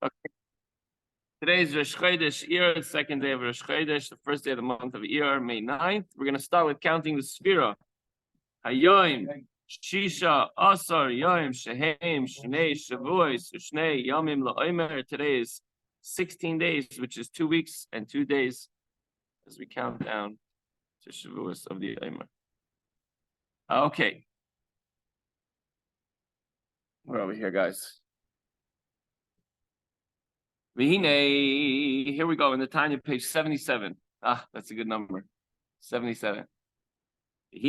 Okay. Today is Rosh Chodesh, Iyar, the second day of Rosh Chodesh, the first day of the month of Iyar, May 9th. We're going to start with counting the Sphira. Hayoim, Shisha, Asar, Yoim, Shehem, Shnei, Shavuos, Shnei, Yomim, La'omer. Today is 16 days, which is 2 weeks and 2 days as we count down to Shavuos of the Omer. Okay. Where are we here, guys? Here we go in the Tanya, page 77. That's a good number. 77. There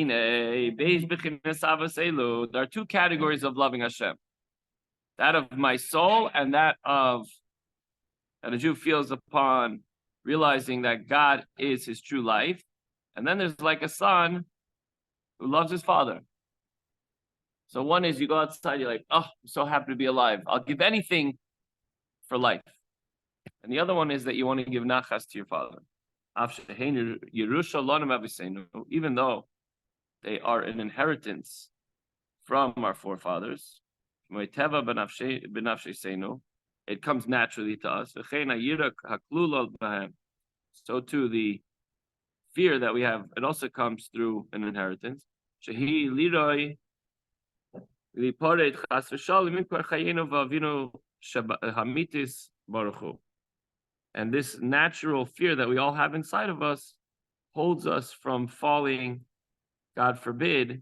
are two categories of loving Hashem. That of my soul and that a Jew feels upon realizing that God is his true life. And then there's like a son who loves his father. So one is you go outside, you're like, oh, I'm so happy to be alive. I'll give anything for life. And the other one is that you want to give nachas to your father. Even though they are an inheritance from our forefathers, it comes naturally to us. So too the fear that we have, it also comes through an inheritance. And this natural fear that we all have inside of us holds us from falling, God forbid,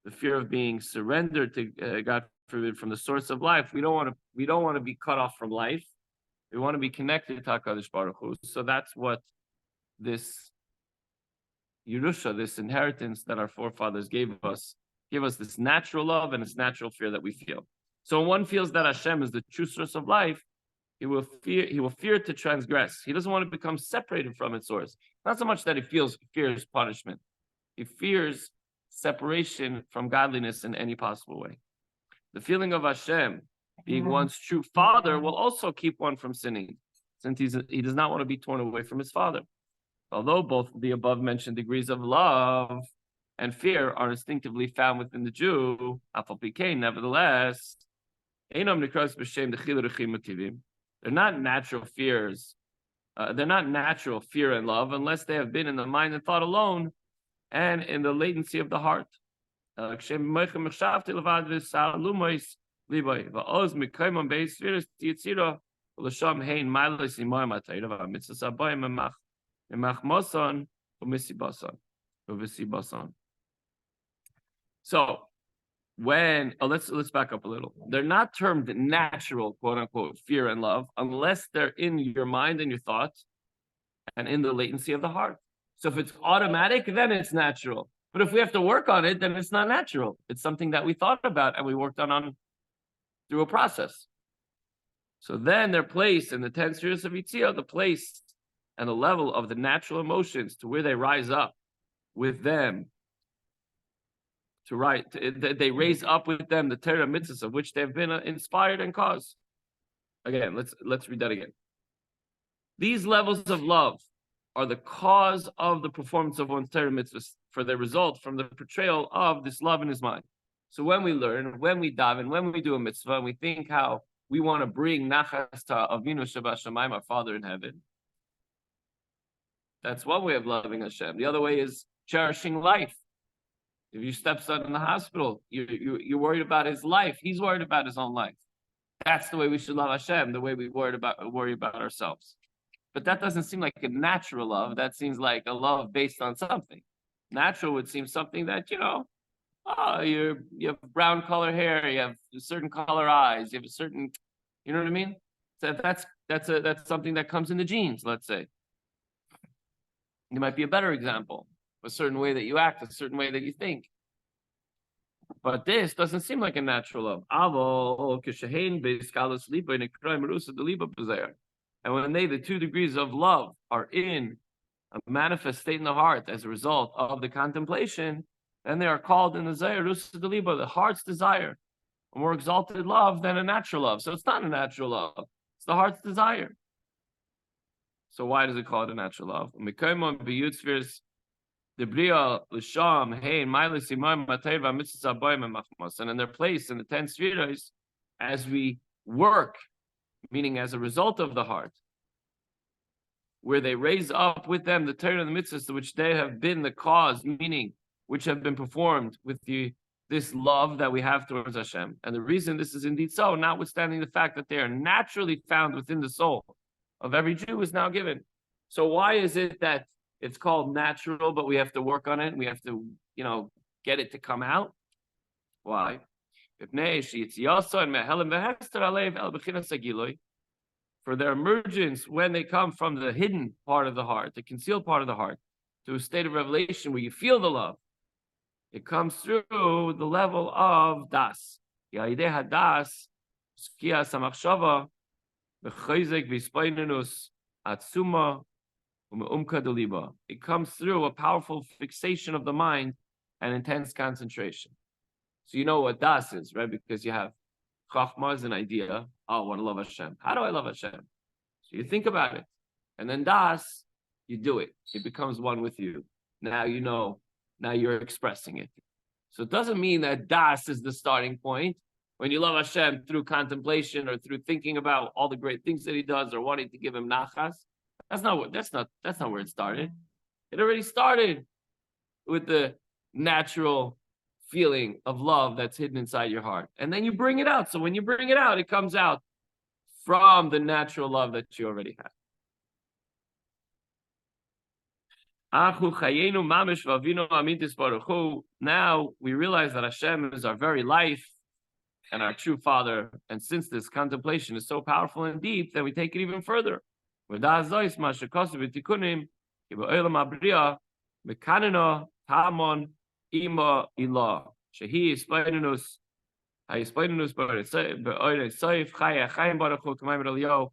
the fear of being surrendered to God forbid from the source of life. We don't want to be cut off from life. We want to be connected to HaKadosh Baruch Hu. So that's what this Yerusha, this inheritance that our forefathers gave us this natural love and this natural fear that we feel. So when one feels that Hashem is the true source of life, he will fear to transgress. He doesn't want to become separated from its source. Not so much that he fears punishment. He fears separation from godliness in any possible way. The feeling of Hashem being one's true father will also keep one from sinning, since he does not want to be torn away from his father. Although both the above mentioned degrees of love and fear are instinctively found within the Jew, nevertheless, they're not natural fears. They're not natural fear and love unless they have been in the mind and thought alone and in the latency of the heart. So let's back up a little. They're not termed natural, quote unquote, fear and love, unless they're in your mind and your thoughts and in the latency of the heart. So if it's automatic, then it's natural. But if we have to work on it, then it's not natural. It's something that we thought about and we worked on through a process. So then they're placed in the 10 spheres of Yitzhak, the place and the level of the natural emotions to where they rise up with them. They raise up with them the Torah mitzvahs of which they've been inspired and caused. Again, let's read that again. These levels of love are the cause of the performance of one's Torah mitzvahs, for their result from the portrayal of this love in his mind. So when we learn, when we daven, when we do a mitzvah, and we think how we want to bring nachas to Avinu Shabbat our Father in heaven, that's one way of loving Hashem. The other way is cherishing life. If your stepson in the hospital, you're worried about his life. He's worried about his own life. That's the way we should love Hashem, the way we worry about ourselves. But that doesn't seem like a natural love. That seems like a love based on something. Natural would seem something that, you have brown color hair, you have a certain color eyes, you have a certain, you know what I mean? So that's something that comes in the genes, let's say. It might be a better example. A certain way that you act, a certain way that you think. But this doesn't seem like a natural love. And when the 2 degrees of love are in a manifest state in the heart as a result of the contemplation, then they are called in the Zayar, Rusa Deliba, the heart's desire, a more exalted love than a natural love. So it's not a natural love, it's the heart's desire. So why does it call it a natural love? And in their place in the 10 spheres, as we work meaning as a result of the heart, where they raise up with them the Torah and the mitzvahs to which they have been the cause, meaning which have been performed with this love that we have towards Hashem. And the reason this is indeed so, notwithstanding the fact that they are naturally found within the soul of every Jew, is now given. So why is it that it's called natural, but we have to work on it? We have to, get it to come out. Why? For their emergence when they come from the hidden part of the heart, the concealed part of the heart, to a state of revelation where you feel the love. It comes through the level of das. It comes through a powerful fixation of the mind and intense concentration. So you know what das is, right? Because you have Chachma is an idea. Oh, I want to love Hashem. How do I love Hashem? So you think about it. And then das, you do it. It becomes one with you. Now you know. Now you're expressing it. So it doesn't mean that das is the starting point. When you love Hashem through contemplation or through thinking about all the great things that He does or wanting to give Him nachas, that's not where it started. It already started with the natural feeling of love that's hidden inside your heart. And then you bring it out. So when you bring it out, it comes out from the natural love that you already have. Now we realize that Hashem is our very life and our true Father. And since this contemplation is so powerful and deep, then we take it even further. Ima ilah shehi ispainus haispainus be'oresaif chaya chayim baruchu k'mayim elio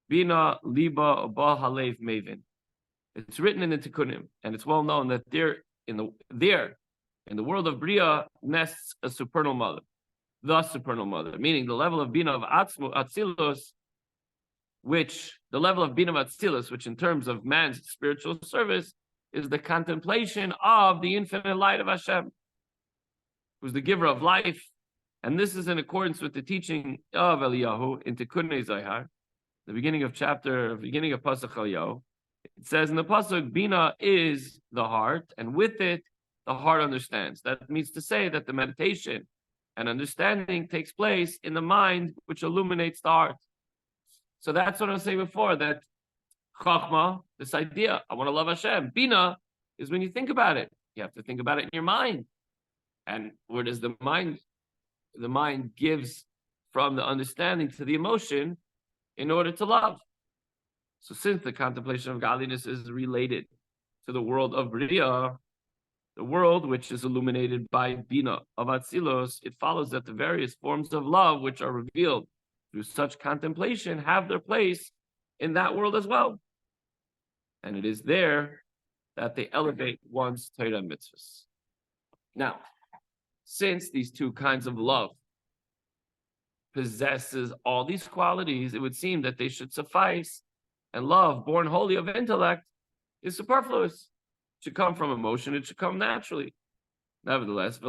bina liba ba halev maven. It's written in the Tikkunim, and it's well known that there in the world of Bria nests a supernal mother, the supernal mother, meaning the level of bina of atzilus, which in terms of man's spiritual service is the contemplation of the infinite light of Hashem, who's the giver of life. And this is in accordance with the teaching of Eliyahu in Tikkunei Zohar, the beginning of Pasuk Eliyahu. It says in the Pasuk, Bina is the heart, and with it, the heart understands. That means to say that the meditation and understanding takes place in the mind, which illuminates the heart. So that's what I was saying before, that Chachma, this idea, I want to love Hashem. Bina is when you think about it. You have to think about it in your mind. And where does the mind? The mind gives from the understanding to the emotion in order to love. So since the contemplation of godliness is related to the world of Bria, the world which is illuminated by Bina of Atzilos, it follows that the various forms of love which are revealed through such contemplation have their place in that world as well. And it is there that they elevate one's Torah mitzvahs. Now, since these two kinds of love possesses all these qualities, it would seem that they should suffice, and love born wholly of intellect is superfluous. It should come from emotion, it should come naturally. Nevertheless,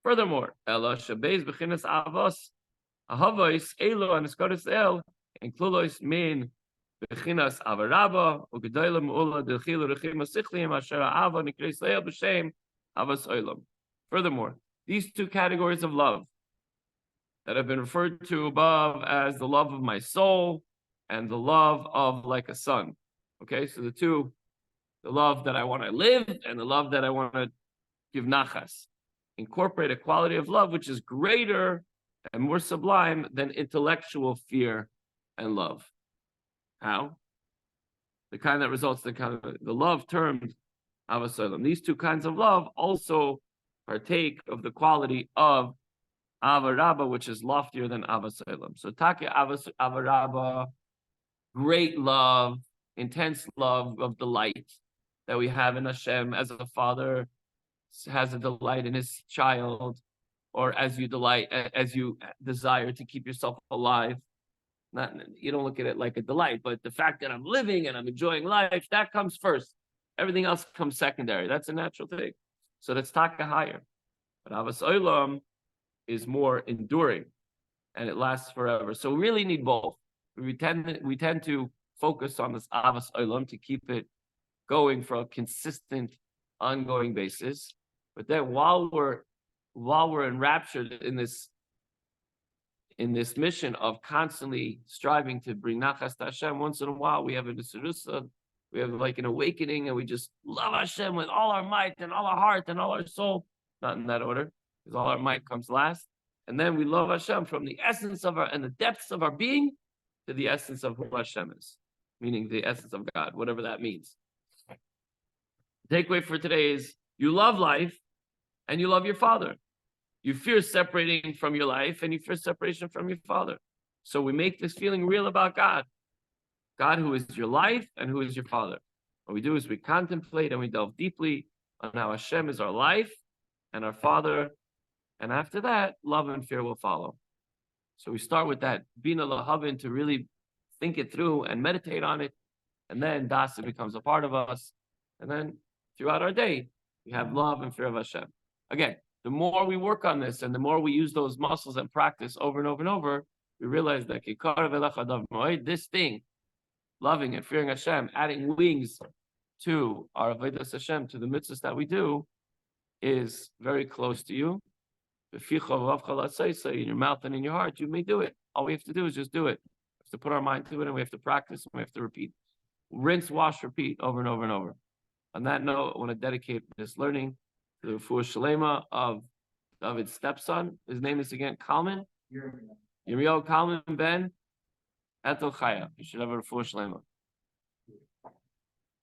furthermore, Ella Shabeis Bechinas Avos, Ahavos, Elo, and Eskoris El, and Klulos Min. Bechinas avaraba ugedolim ula delchilu rechim asichlim asher ava nikreis leil b'shem avas olam. Furthermore, these two categories of love that have been referred to above as the love of my soul and the love of like a son. Okay, so the love that I want to live and the love that I want to give nachas, incorporate a quality of love which is greater and more sublime than intellectual fear and love. How? The kind that results in the love termed avasolim. These two kinds of love also partake of the quality of avaraba, which is loftier than avasolim. So take avaraba, great love, intense love of delight that we have in Hashem, as a father has a delight in his child, or as you desire to keep yourself alive. You don't look at it like a delight, but the fact that I'm living and I'm enjoying life, that comes first. Everything else comes secondary. That's a natural thing. So that's taka higher. But avas olam is more enduring and it lasts forever. So we really need both. We tend to focus on this avas olam to keep it going for a consistent, ongoing basis. But then while we're enraptured in this mission of constantly striving to bring nachas to Hashem, once in a while we have a nesurusa, we have like an awakening, and we just love Hashem with all our might and all our heart and all our soul. Not in that order, because all our might comes last. And then we love Hashem from the essence of and the depths of our being to the essence of who Hashem is, meaning the essence of God, whatever that means. The takeaway for today is you love life and you love your Father. You fear separating from your life and you fear separation from your Father. So we make this feeling real about God. God who is your life and who is your Father. What we do is we contemplate and we delve deeply on how Hashem is our life and our Father. And after that, love and fear will follow. So we start with that Bina Lahavin to really think it through and meditate on it. And then Dasa becomes a part of us. And then throughout our day, we have love and fear of Hashem. Again, the more we work on this and the more we use those muscles and practice over and over and over, we realize that this thing, loving and fearing Hashem, adding wings to our Avodas Hashem, to the mitzvahs that we do, is very close to you. In your mouth and in your heart, you may do it. All we have to do is just do it. We have to put our mind to it, and we have to practice, and we have to repeat. Rinse, wash, repeat over and over and over. On that note, I want to dedicate this learning to the Refuah Shalema of David's stepson. His name is again Kalman. Yirmiyahu Kalman ben Etel Chaya. You should have a Refuah Shalema.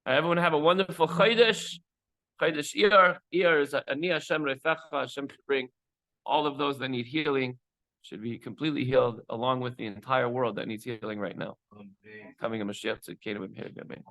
Everyone have a wonderful Chodesh. Chodesh Iyar. Iyar is Ani Hashem Refecha. Hashem should bring all of those that need healing, should be completely healed, along with the entire world that needs healing right now. Coming a Mashiach to Kingdom of Healing.